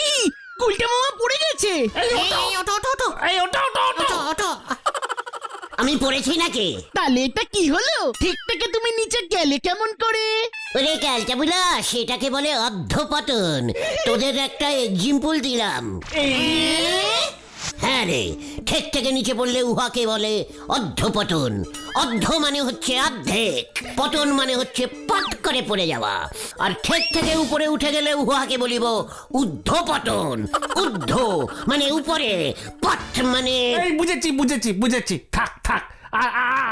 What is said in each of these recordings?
কি গুলটে মামা পড়ে গেছে? আমি পড়েছি নাকি? তাহলে এটা কি হলো? ঠিক থেকে তুমি নিচে গেলে কেমন করে? ওরে ক্যালটা বুলা, সেটাকে বলে অর্ধপতন। তোদের একটা এক্সাম্পল দিলাম। হ্যাঁ রে, ঠিক থেকে নিচে পড়লে উহাকে বলে অর্ধপতন। অর্ধ মানে হচ্ছে অর্ধেক, পতন মানে হচ্ছে পট করে পড়ে যাওয়া। আর ঠিক থেকে উপরে উঠে গেলে উহাকে বলিব ঊর্ধ্বপতন। ঊর্ধ্ব মানে উপরে, পট মানে। বুঝেছি। থাক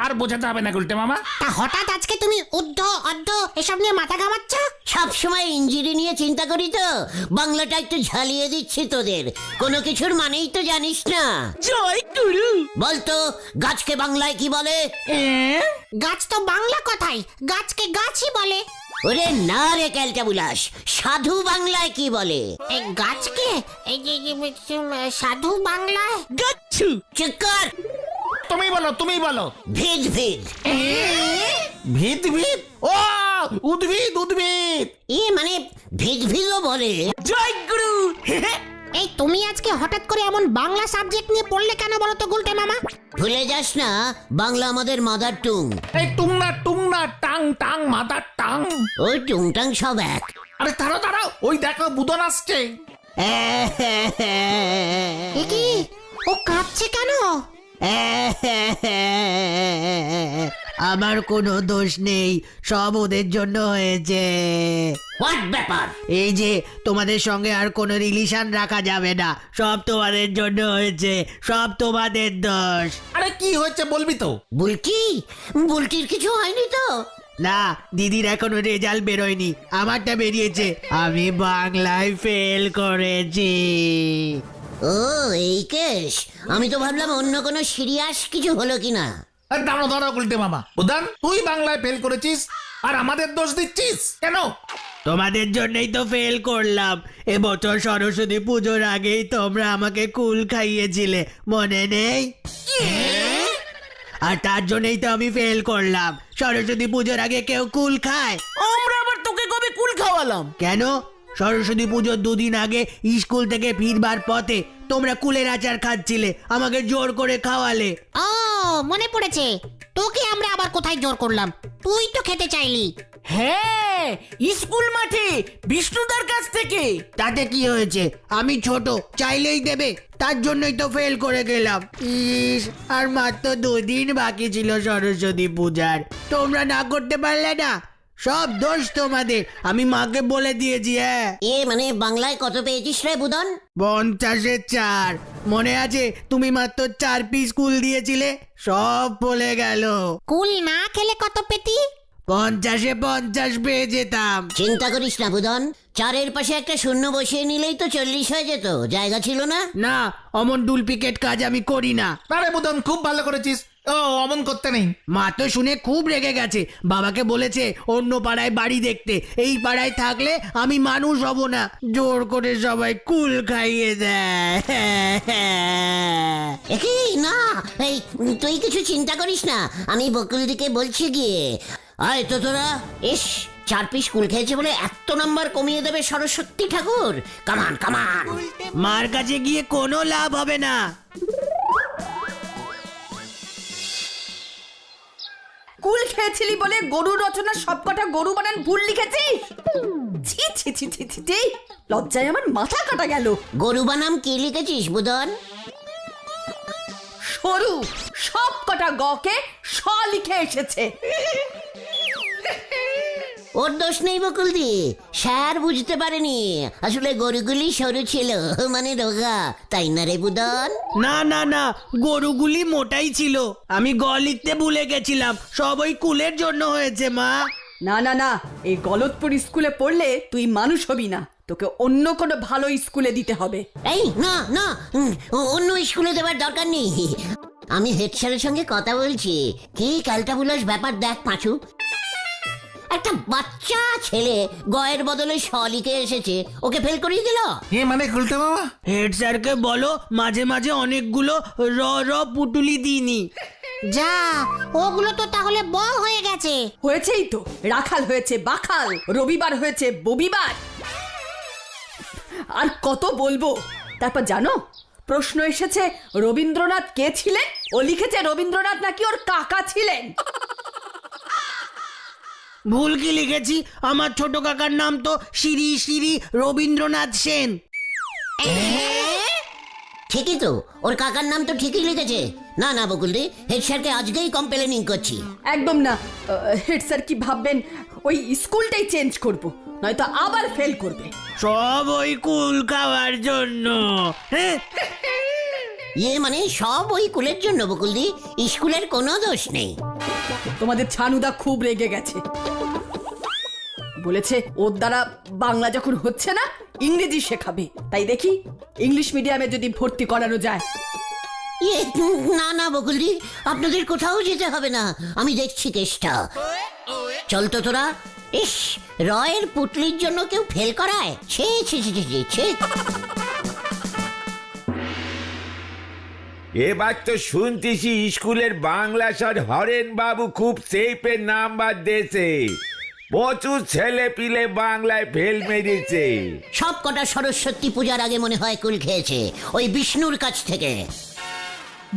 আর বোঝাতে হবে না গুলটে মামা। তা হঠাৎ আজকে তুমি উদ্ধ অর্ধ এসব নিয়ে মাথা ঘামাচ্ছ? সবসময় ইঞ্জিরি নিয়ে চিন্তা করি তো, বাংলাটা একটু ঝালিয়ে দিচ্ছি তোদের। কোনো কিছুর মানেই তো জানিস না। জয় গুরু। বলতো গাছকে বাংলায় কি বলে? গাছ তো বাংলা কথাই, গাছকে গাছই বলে। ওরে না রে ক্যালটা বুলাস, সাধু বাংলায় কি বলে? এই গাছকে এই যে সাধু বাংলায় গাচ্ছু। চুপ কর। তুমি বলো। ভিদ ভিদ। ভিত ও উদ্ভিদ। মানে ভিদ ভিদও বলে। জয় গুরু। এই তুমি আজকে হঠাৎ করে এমন বাংলা সাবজেক্ট নিয়ে পড়লে কেন বলো তো গুলটে মামা? ভুলে যাস না, বাংলা আমাদের মাদার টুং। এই টুং না টাং মাদার টাং। ওই টুংটাং সব এক। আরে দাঁড়াও ওই দেখো বুদন আসছে। এ কি, ও কাঁদছে কেন? আমার কোনো দোষ নেই, সব ওদের জন্য হয়েছে। হোয়াট ব্যাপার? এই যে তোমাদের সঙ্গে আর কোনো রিলেশন রাখা যাবে না, সব তোমাদের জন্য হয়েছে, সব তোমাদের দোষ। আরে কি হয়েছে বলবি তো? বুলটির কিছু হয়নি তো? না, দিদির এখনো রেজাল্ট বেরোয়নি, আমারটা বেরিয়েছে। আমি বাংলায় ফেল করেছি। ও এই কেস, আমি তো ভাবলাম অন্য কোনো সিরিয়াস কিছু হলো কিনা। দাঁড়াও গুলটে মামা। বুদন, তুই বাংলায় ফেল করেছিস আর আমাদের দোষ দিচ্ছিস কেন? তোমাদের জন্যই তো ফেল করলাম। এবছর সরস্বতী পুজোর আগেই তোমরা আমাকে কুল খাইয়েছিলে, মনে নেই? আর তার জন্যই তো আমি ফেল করলাম। সরস্বতী পুজোর আগে কেউ কুল খায়? আমরা আবার তোকে কবে কুল খাওয়ালাম? কেন? সরস্বতী পুজোর দুদিন আগে স্কুল থেকে ফিরবার পথে তোমরা কুলের আচার খাচ্ছিলে, আমাকে জোর করে খাওয়ালে। ও মনে পড়েছে, তোকে আমরা আবার কোথায় জোর করলাম? তুই তো খেতে চাইলি। হ্যাঁ, স্কুল মাঠে বিষ্ণুদার কাছ থেকে। তাতে কি হয়েছে? আমি ছোট, চাইলেই দেবে, তার জন্যই তো ফেল করে গেলাম। ইস, আর মাত্র 2 দিন বাকি ছিল সরস্বতী পূজার, তোমরা না করতে পারলে না? সব দোষ তোমাদের, আমি মাকে বলে দিয়েছি। হ্যাঁ, মানে বাংলায় কত পেয়েছিস রে বুদন? 50-এ 4। মনে আছে তুমি মাত্র 4 পিস কুল দিয়েছিলে? সব বলে গেল। কুল না খেলে কত পেতি? 50-এ 50 পেয়ে যেতাম। চিন্তা করিস না বুদন, 4-এর পাশে একটা শূন্য বসিয়ে নিলেই তো 40 হয়ে যেত। জায়গা ছিল না। না, অমন ডুপ্লিকেট কাজ আমি করি না। আরে বুদন, খুব ভালো করেছিস। ও অমন করতে নেই। মা তো শুনে খুব রেগে গেছে, বাবাকে বলেছে অন্য পাড়ায় বাড়ি দেখতে, এই পাড়ায় থাকলে আমি মানুষ হব না। জোর করে সবাই কুল খাইয়ে দেয়। একই না, এই তুই কিছু চিন্তা করিস না, আমি বকুলদিকে বলছি গিয়ে। আয় তো তোরা, 4 পিস কুল খেয়েছে বলে এত নাম্বার কমিয়ে দেবে সরস্বতী ঠাকুর? কামান। মার কাছে গিয়ে কোনো লাভ হবে না। কুল খেয়েছিলি বলে গরু রচনার সবকটা গরু বানান ভুল লিখেছিস? ছি, লজ্জায় আমার মাথা কাটা গেল। গরু বানাম কি লিখেছিস বুদন? সরু, সবকটা গকে স লিখে এসেছে। ওর দোষ নেই বকুলদি, স্যার বুঝতে পারেনি, আসলে গরুগুলি সরু ছিল, মানে রোগা, তাই না রে বুদন? না, গরুগুলি মোটাই ছিল, আমি গ লিখতে ভুলে গেছিলাম। সব ওই কুলের জন্য হয়েছে মা। না, এই গলতপুর স্কুলে পড়লে তুই মানুষ হবি না, তোকে অন্য কোনো ভালো স্কুলে দিতে হবে। এই না, অন্য স্কুলে দেওয়ার দরকার নেই। আমি হেড স্যারের সঙ্গে কথা বলছি। কি ক্যালটাবুলাস ব্যাপার দেখ পাঁচু, একটা বাচ্চা ছেলে গয়ের বদলে শ লিখে এসেছে, ওকে ফেল করিয়ে দিল। মানে গুলটে মামা, হেড স্যারকে বলো মাঝে মাঝে অনেকগুলো র পুটুলি দিইনি। যা, ওগুলো তো তাহলে ব হয়ে গেছে। হয়েছেই তো, রাখাল হয়েছে বাখাল, রবিবার হয়েছে ববিবার। আর কত বলবো। তারপর জানো, প্রশ্ন এসেছে রবীন্দ্রনাথ কে ছিলেন? ও লিখেছে রবীন্দ্রনাথ নাকি ওর কাকা ছিলেন। ভুল কি লিখেছি? আমার ছোট কাকার নাম তো শ্রী শ্রী রবীন্দ্রনাথ সেন। ঠিকই তো, ওর কাকার নাম তো ঠিকই লিখেছে। না না বকুলদি, হেড স্যারকে আজকেই কমপ্লেনিং করছি। একদম না, হেড স্যার কি ভাববেন ওই স্কুলটাই চেঞ্জ করব, নয়তো আবার ফেল করবে। সব ওই কুল খাওয়ার জন্য। হ্যাঁ, ইয়ে মানে সব ওই কুলের জন্য বকুলদি, স্কুলের কোনো দোষ নেই। তোমাদের ছানুদা খুব রেগে গেছে, বলেছে ওর দ্বারা বাংলা যখন হচ্ছে না ইংরেজি শেখাবে। তাই দেখি ইংলিশ মিডিয়ামে যদি ভর্তি করানো যায়। ইয়ে না না বকুলদি, আপনাদের কোথাও যেতে হবে না, আমি দেখছি কেসটা। চল তো তোরা। ইস, রয়ের পুটলির জন্য কেউ ফেল করায়? ছে ছে ছে ছে ছে, ছে। এবার তো শুনতেছি স্কুলের বাংলা স্যার হরেন বাবু খুব সেফের নাম্বার দিয়েছে। প্রচুর ছেলে পিলে বাংলায় ফেল মেরেছে। সব কটা সরস্বতী পূজার আগে মনে হয় কুল খেয়েছে ওই বিষ্ণুর কাছ থেকে।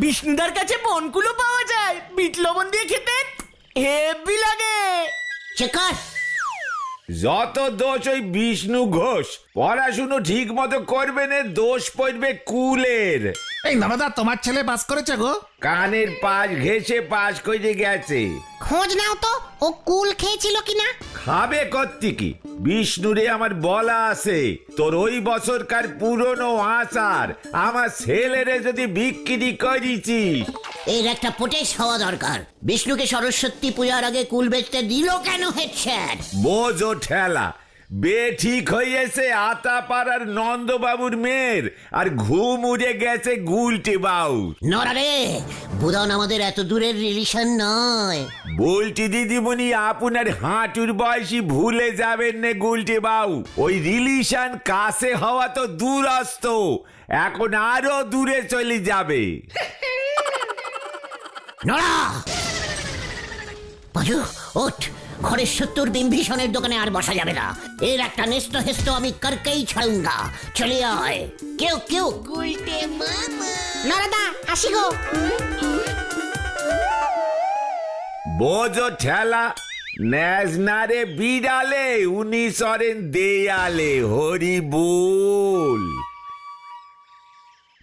বিষ্ণুদার কাছে বনকুলো পাওয়া যায়, বিট লবণ দিয়ে খেতে হেভি লাগে। চেকার যত দোষ ওই বিষ্ণু ঘোষ, পড়াশুনো ঠিক মতো করবে না, দোষ পড়বে কুলের। এই নরদা, তোমার ছেলে পাস করেছে গো? কানের পাশ ঘেসে পাশ করে গেছে। খোঁজ নাও তো ও কুল খেয়েছিল কিনা। খাবে কর্তিকি, বিষ্ণুরে আমার বলা আছে, তোর ওই বছরকার পুরনো আচার আমার ছেলেরে যদি বিক্রি করেছিস। এর একটা পোটেশ হওয়া দরকার। বিষ্ণুকে সরস্বতী পূজার আগে কুল বেচতে দিল কেন হেড স্যার? বোঝো ঠেলা, বে ঠিক হয়েছে আতাপাড়ার নন্দবাবুর মেয়ের, আর ঘুম উড়ে গেছে গুলটি বাউ। নরা রে, বুধন আমাদের এত দূরের রিলেশন নয়। বলটি দিদিমণি, আপনার হাঁটুর বয়সী ভুলে যাবেন না গুলটি বাউ। ওই রিলেশন কাছে হওয়া তো দূরস্থ, এখন আরো দূরে চলে যাবে। নরা বাজু, ওঠ। ঘরের 70 বিম্ভীষণের দোকানে আর বসা যাবে না। এর একটা নেস্ত হেস্ত আমি করকেই ছাড়ুঙ্গা। চলে আয়। কেউ কেউ নরদা আসি গো। বোঝো ঠেলা, ন্যাজনারে বিড়ালে উনি সরেন দেয়ালে। হরি বল।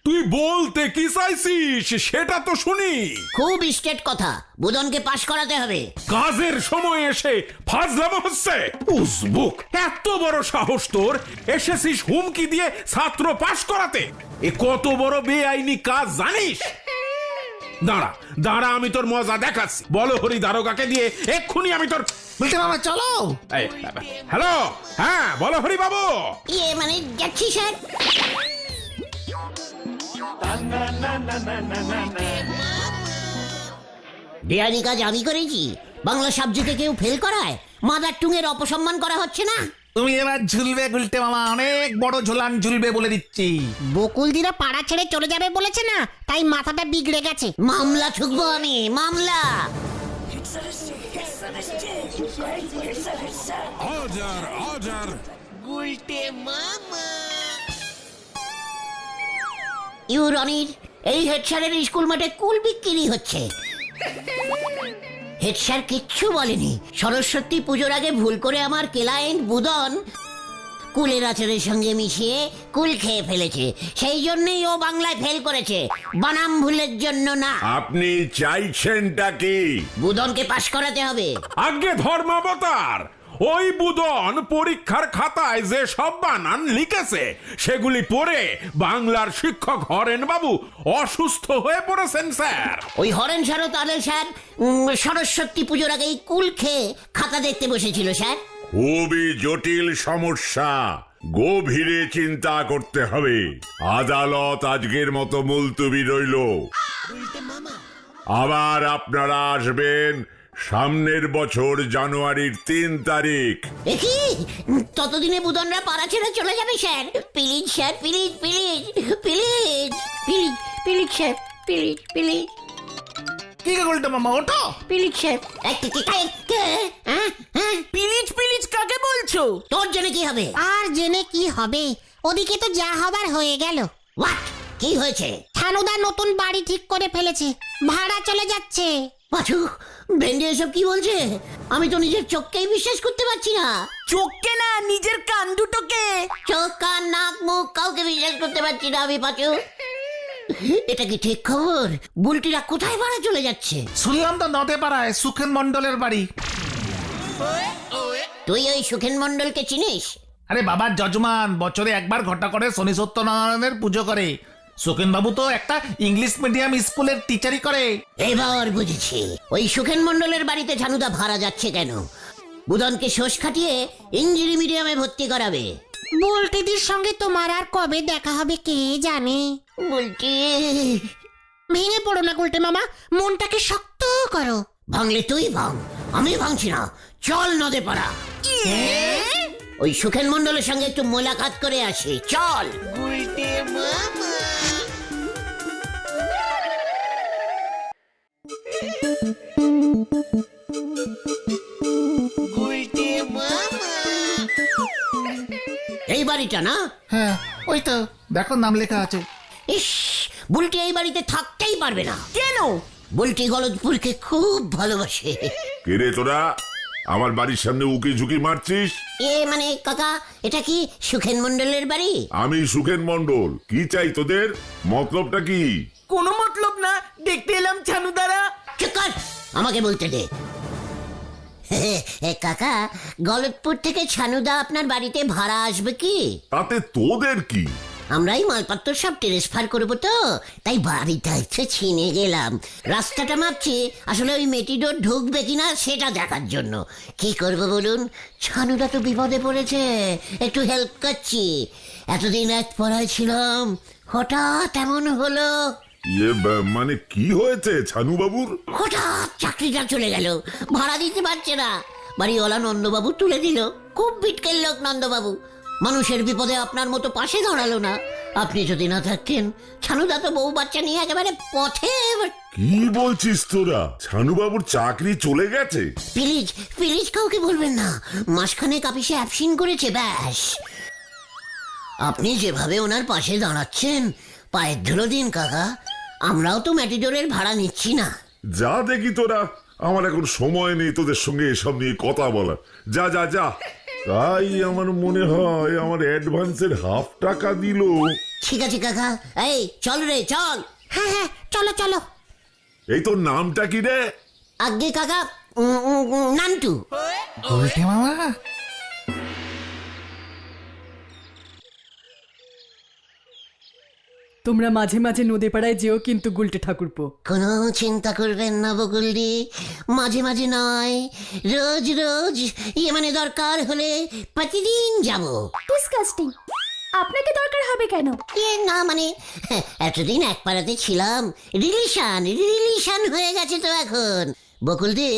তুই বলতে কি চাইছিস সেটা তো শুনি। খুব স্টেট কথা, বুদনকে পাশ করাতে হবে। কাজের সময় এসে ফাজলামো হচ্ছে। উসবুক, এত বড় সাহস তোর, এসেছিস হুমকি দিয়ে ছাত্র পাশ করাতে। এ কত বড় বেআইনি কাজ জানিস? দাঁড়া দাঁড়া, আমি তোর মজা দেখাচ্ছি। বলো হরি দারোগাকে দিয়ে এক্ষুনি আমি তোর। বলতে মামা চলো। হ্যালো, হ্যাঁ বলো হরি বাবু। ইয়ে মানে যাচ্ছি স্যার। বেআইনি কাজ আমি করেছি? বাংলা সাবজেক্টে কেউ ফেল করায়? মাদার টুঙের অপসম্মান করা হচ্ছে না? তুমি এবার ঝুলবে গুলটে মামা, অনেক বড় ঝোলান ঝুলবে বলে দিচ্ছি। বকুলদিরা পাড়া ছেড়ে চলে যাবে বলেছে না, তাই মাথাটা বিগড়ে গেছে। মামলা ঠুকবো আমি, মামলা। ইউর অনির, এই হেড স্যারের স্কুল মাঠে কুল বিক্রি হচ্ছে। হেড স্যার কিচ্ছু বলেনি। সরস্বতী পুজোর আগে ভুল করে আমার ক্লায়েন্ট বুদন কুলের আচারের সঙ্গে মিশিয়ে কুল খেয়ে ফেলেছে, সেই জন্যই ও বাংলায় ফেল করেছে, বানাম ভুলের জন্য না। আপনি চাইছেনটা কি? বুদনকে পাশ করাতে হবে। আগে ধর্মাবতার, ওই বুদন পরীক্ষার খাতায় যে সব বানান লিখেছে সেগুলি পড়ে বাংলার শিক্ষক হরেন বাবু অসুস্থ হয়ে পড়েছেন স্যার। ওই হরেন স্যার ও তাদের স্যার সরস্বতী পুজোর আগেই কুল খেয়ে খাতা দেখতে বসেছিল স্যার। খুবই জটিল সমস্যা, গভীরে চিন্তা করতে হবে। আদালত আজকের মতো মুলতুবি রইল। আবার আপনারা আসবেন সামনের বছর জানুয়ারির 3 তারিখ। দেখি ততদিনে বুদনরা পাড়া ছেড়ে চলে যাবে sir. Please sir, please please please please please sir, please please কি গুলটে মামা, ওঠো। Please sir. পিলিচ পিলিচ কাকে বলছো? বলছো? তোর জন্য কি হবে? আর জেনে কি হবে, ওদিকে তো যা হবার হয়ে গেল। হোয়াট? কি হয়েছে? ছানুদা নতুন বাড়ি ঠিক করে ফেলেছে, ভাড়া চলে যাচ্ছে। পাঁচু, ভেন্ডি এসব কি বলছে? আমি তো নিজের চোখকেই বিশ্বাস করতে পারছি না। চোখকে না, নিজের কান দুটোকে। চোখ কান নাক মুখ কাউকে বিশ্বাস করতে পারছি না আমি, পাঁচু। এটা কি ঠিক খবর? বুলটিরা কোথায় ভাড়া চলে যাচ্ছে? শুনলাম তো নদে পাড়ায় সুখেন মন্ডলের বাড়ি। তুই ওই সুখেন মন্ডলকে চিনিস? আরে বাবার যজমান, বছরে একবার ঘটা করে শনি সত্যনারায়ণের পুজো করে। সুখেন বাবু তো একটা ইংলিশ মিডিয়াম স্কুলের টিচারই করে। এবার বুঝেছি ওই সুখেন মন্ডলের বাড়িতে ঝানুদা ভাড়া যাচ্ছে কেন। বুদনকে শোষ খাটিয়ে ইঞ্জিনি মিডিয়ামে ভর্তি করাবে। বুলটিদির সঙ্গে তোমার আর কবে দেখা হবে কে জানে। বুলটি, ভেঙে পড়ো না গুলটে মামা, মনটাকে শক্ত করো। ভাঙলে তুই ভাঙ, আমি ভাঙছি না। চল নদে পাড়া, ওই সুখেন মন্ডলের সঙ্গে একটু মোলাকাত করে আসি। চল। এই বাড়িটা না? হ্যাঁ ওই তো, দেখো নাম লেখা আছে। ইস, বুলটি এই বাড়িতে থাকতেই পারবে না। কেন? বুলটি গলদপুরকে খুব ভালোবাসে। কে তোরা আমার বাড়ির সামনে উকি ঝুঁকি মারছিস? মানে কাকা, এটা কি সুখেন মন্ডলের বাড়ি? আমি সুখেন মন্ডল। কি চাই তোদের? মতলবটা কি? কোনো মতলব না, দেখতে এলাম ছানুদারা। চুপ কর, আমাকে বলতে দে। কাকা, গলতপুর থেকে ছানুদা আপনার বাড়িতে ভাড়া আসবে কি? তাতে তোদের কি? আমরাই মালপত্র সব ট্রান্সফার করবো তো, তাই বাড়িটা ইচ্ছে চিনে গেলাম। রাস্তাটা মাপছি, আসলে ওই মেটিডোর ঢুকবে কিনা সেটা দেখার জন্য। কি করবো বলুন, ছানুদা তো বিপদে পড়েছে, একটু হেল্প করছি। এতদিন এক পড়ায় ছিলাম, হঠাৎ এমন হলো। মানে কি হয়েছে ছানু বাবুর? হঠাৎ চাকরিটা চলে গেল, ভাড়া দিতে পারছে না। বাড়িওয়ালা নন্দবাবু তুলে দিল। খুব বিটকেল লোক নন্দবাবু, মানুষের বিপদে আপনার মতো পাশে দাঁড়ালো না। আপনি যদি না থাকতেন, ছানুদা তো বউ বাচ্চা নিয়ে একেবারে পথে। কি বলছিস তোরা? ছানু বাবুর চাকরি চলে গেছে? প্লিজ প্লিজ কাউকে বলবেন না। মাসখানেক অফিসে অ্যাবসেন্ট করেছে, ব্যাস। আপনি যেভাবে ওনার পাশে দাঁড়াচ্ছেন, পায়ের ধুলো দিন কাকা। আমরাও তো ম্যাটিডোরের ভাড়া নিচ্ছি না। যা দেখি তোরা, আমার এখন সময় নেই তোদের সঙ্গে এসব নিয়ে কথা বলা। যা যা যা। তাই আমার মনে হয় আমার অ্যাডভান্সের হাফ টাকা দিল। ঠিক আছে কাকা, এই চল রে চল। হ্যাঁ হ্যাঁ, চলো চলো। এই তোর নামটা কি রে? আজ্ঞে কাকা, নান্টু। গুলটে মামা, তোমরা মাঝে মাঝে নদী পাড়ায় যেও কিন্তু গুলটে ঠাকুরপো। কোনো চিন্তা করবেন না বকুলদি, মাঝে মাঝে নয়, রোজ রোজ। মানে দরকার হলে প্রতিদিন যাব। ডিসকাস্টিং। আপনাকে দরকার হবে কেন? না মানে, এতদিন এক পাড়াতে ছিলাম, রিলেশন হয়ে গেছে তো এখন। বকুলদি,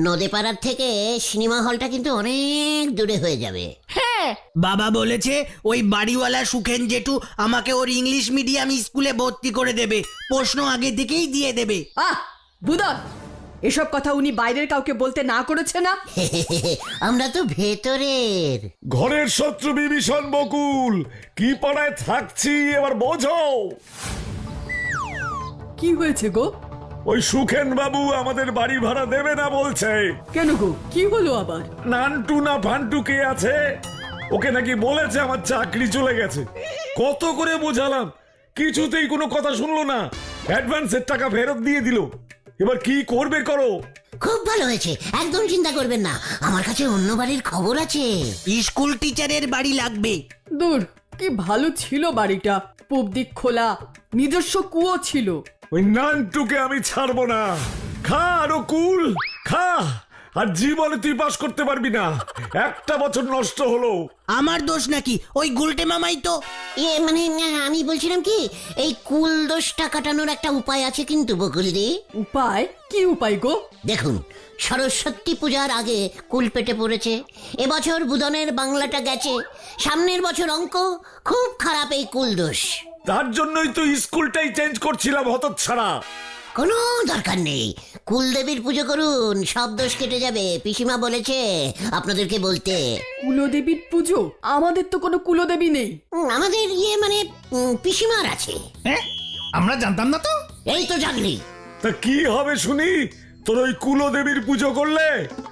নদে পাড়ার থেকে সিনেমা হলটা কিন্তু অনেক দূরে হয়ে যাবে। হ্যাঁ, বাবা বলেছে ওই বাড়িওয়ালা সুখেন জেঠু আমাকে ওর ইংলিশ মিডিয়াম স্কুলে ভর্তি করে দেবে, প্রশ্ন আগে থেকেই দিয়ে দেবে। বুদন, এসব কথা উনি বাইরের কাউকে বলতে না করেছে না? আমরা তো ভেতরের। ঘরের শত্রু বিভীষণ বকুল, কি পাড়ায় থাকছি এবার বোঝো। কি হয়েছে গো? ওই সুখেন বাবু আমাদের বাড়ি ভাড়া দেবে না বলছে। কেন গো, কি হলো আবার? নান্টু না ফান্টু কে আছে, ওকে নাকি বলেছে আমার চাকরি চলে গেছে। কত করে বোঝালাম, কিছুতেই কোনো কথা শুনলো না। অ্যাডভান্সের টাকা ফেরত দিয়ে দিল। এবার কি করবে করো। খুব ভালো হয়েছে, একদম চিন্তা করবেন না। আমার কাছে অন্য বাড়ির খবর আছে। স্কুল টিচারের বাড়ি লাগবে। দূর, কি ভালো ছিল বাড়িটা, পূব দিক খোলা, নিজস্ব কুয়ো ছিল। ওই নান্টুকে আমি ছাড়বো না। খা আরো কুল খা, আর জীবনে তুই পাস করতে পারবি না। একটা বছর নষ্ট হলো। আমার দোষ নাকি? ওই গুলটে মামাই তো। মানে আমি বলছিলাম কি, এই কুল দোষটা কাটানোর একটা উপায় আছে কিন্তু বকুলদি। উপায়? কি উপায় গো? দেখুন, সরস্বতী পূজার আগে কুল পেটে পড়েছে। এবছর বুদনের বাংলাটা গেছে, সামনের বছর অঙ্ক খুব খারাপ। এই কুল দোষ। তার জন্যই তো স্কুলটাই চেঞ্জ করছিলাম হতচ্ছাড়া। কোনো দরকার নেই, কুলদেবীর পুজো করুন, সব দোষ কেটে যাবে। পিসিমা বলেছে আপনাদেরকে বলতে। কুলদেবীর পুজো? আমাদের তো কোনো কুলদেবী নেই। আমাদের মানে পিসিমার আছে। হ্যাঁ, আমরা জানতাম না তো। এই তো জানলি। তা কি হবে শুনি তোর ওই কুলদেবীর পুজো করলে?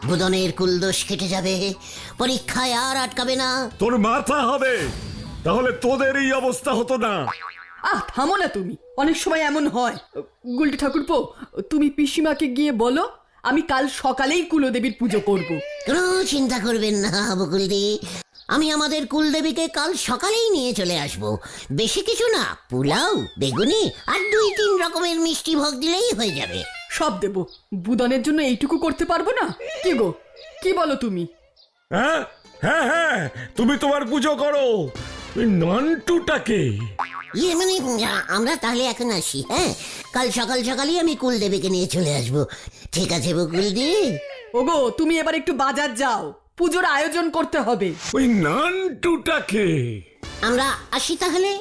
বুদনের কুলদোষ কেটে যাবে, পরীক্ষায় আর আটকাবে না। তোর মাথা হবে, তাহলে তোদের এই অবস্থা হতো না। থামো না তুমি, অনেক সময় এমন হয়। গুলটি ঠাকুরপো, তুমি পিসিমাকে গিয়ে বলো আমি কাল সকালেই কুলদেবীর পুজো করব। কোনো চিন্তা করবেন না বকুলদি, আমি আমাদের কুলদেবীকে কাল সকালেই নিয়ে চলে আসব। বেশি কিছু না, পোলাও, বেগুনি আর 2-3 রকমের মিষ্টি ভোগ দিলেই হয়ে যাবে। সব দেব, বুদনের জন্য এইটুকু করতে পারবো না? কি গো, কি বলো তুমি? হ্যাঁ হ্যাঁ হ্যাঁ, তুমি তোমার পুজো করো। ওই নান্টুটাকে মানে আমরা তাহলে এখন আসি। হ্যাঁ, কাল সকাল সকালই আমি কুলদেবীকে নিয়ে চলে আসব। ঠিক আছে বকুলদি? ওগো, তুমি এবার একটু বাজার যাও, পুজোর আয়োজন করতে হবে। ওই নান্টুটাকে আমরা আসি তাহলে।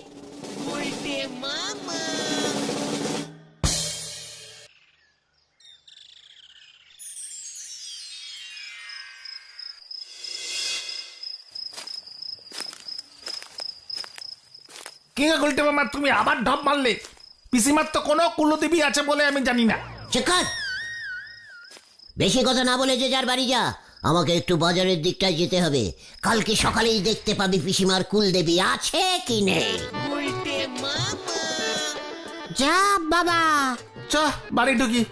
কে গুলটে মামা, তুমি আবার ঢপ মারলে? পিসিমার তো কোনো কুলদেবী আছে বলে আমি জানি না। চেকার, বেশি কথা না বলে যে যার বাড়ি যা। আমাকে একটু বাজারের দিকটায় যেতে হবে। কালকে সকালেই দেখতে পাবি পিসিমার কুলদেবী আছে কি নেই। যা বাবা। চ বাড়ি ঢুকি,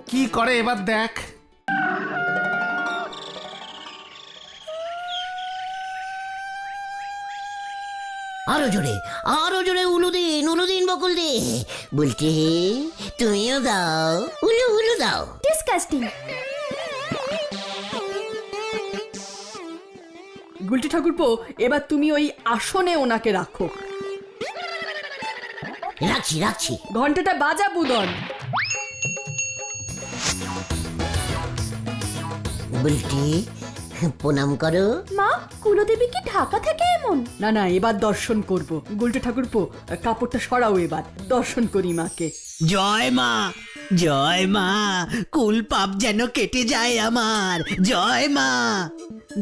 কি করে এবার দেখ। আরো জোরে উলুদিন উলুদিন বকুলদি। বলছি তুমিও দাও, উলু উলু দাও। ডিসকাস্টিং। গুলটি ঠাকুরপো, এবার তুমি ওই আসনে ওনাকে রাখো। রাখছি। ঘন্টাটা বাজা বুদন। বলছি প্রণাম করো। মা, কুলদেবী কি ঢাকা থেকে এমন? না না, এবার দর্শন করব। গুলটি ঠাকুরপো, কাপড়টা সরাও, এবার দর্শন করি মাকে। জয় মা, জয় মা, কুল পাপ যেন কেটে যায় আমার। জয় মা।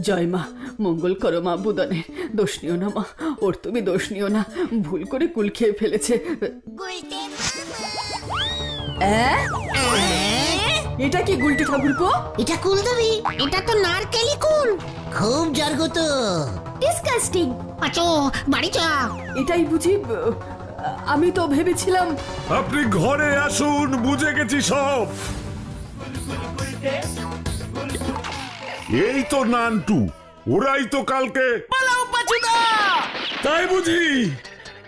জয় মা, মঙ্গল করো মা বুদনের। দোষ নিও না মা, ওর তুমি দোষ নিও না, ভুল করে কুল খেয়ে ফেলেছে। এটা কি গুলটি ঠাকুরপো? এটা কুলদেবী। এটা তো নারকেলি কুল। খুব জাগ্রত। ডিসকাস্টিং। পাচো, বাড়ি যা। এটাই বুঝি? আমি তো ভেবেছিলাম। আপনি ঘরে আসুন, বুঝে গেছি সব। এই তো নান্টু, ওরাই তো কালকে। পালাও পাচুদা। তাই বুঝি?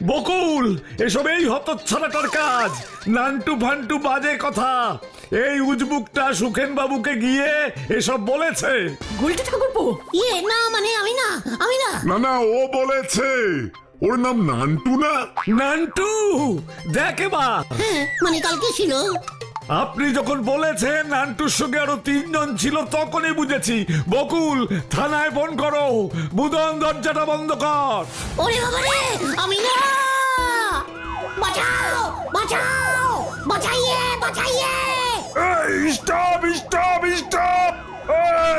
বকুল, এসব এই হতচ্ছাড়াটার কাজ। নান্টু ফান্টু বাজে কথা। এই উজবুকটা সুখেন বাবুকে গিয়ে এসব বলেছে। গুলটি ঠাকুরপো? না মানে আমি না। না না, ও বলেছে। ওর নাম নান্টু না? নান্টু দেখে বা, হ্যাঁ, মানে কালকে ছিল। আপনি যখন বলেছেন নান্টুর সঙ্গে আরো 3 জন ছিল, তখনই বুঝেছি। বকুল, থানায় ফোন করো, বুদন দরজাটা বন্ধ কর। ওরে বাবা রে, আমি না। বাঁচাইয়ে। এই স্টপ!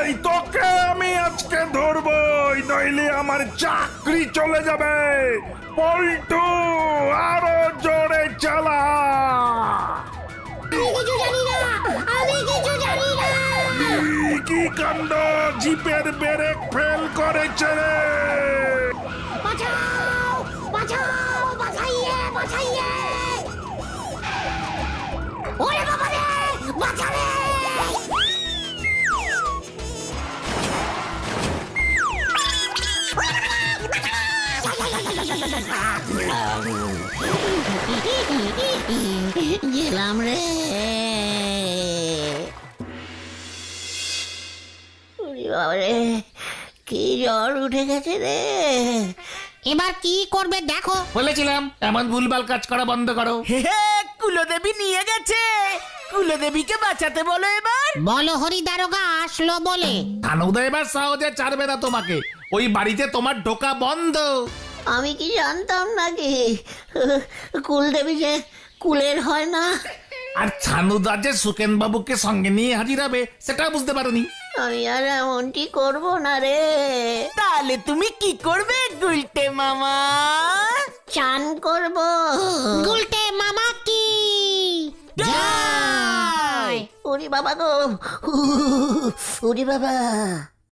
এই তোকে আমি আজকে ধরবই, নইলে আমার চাকরি চলে যাবে। পল্টু, আরো জোরে চালা। আমি কিছু জানি না। কি কাণ্ড! জিপের ব্রেক ফেল করেছে রে। বাঁচাইয়ে। ওরে বাবা রে, বাঁচা রে। গেলাম রে। কি জ্বর উঠে গেছে রে। এবার কি করবে দেখো। বলেছিলাম এমন ভুলভাল কাজ করা বন্ধ করো। হে, কুলদেবী নিয়ে গেছে। কুলদেবীকে বাঁচাতে বলো এবার। বলো হরি দারোগা আসলো বলে। কানুদা এবার সহজে ছাড়বে না তোমাকে। ওই বাড়িতে তোমার ঢোকা বন্ধ। আমি কি জানতাম নাকি কুলদেবী যে কুলের হয় না? আর ছানুদা যে সুকেন বাবুকে সঙ্গে নিয়ে হাজির হবে সেটা বুঝতে পারোনি। আমি আর এমনটি করবো না রে। তাহলে তুমি কি করবে গুলটে মামা? চান করবো। গুলটে মামা কি ওরে বাবা গো, ওরে বাবা।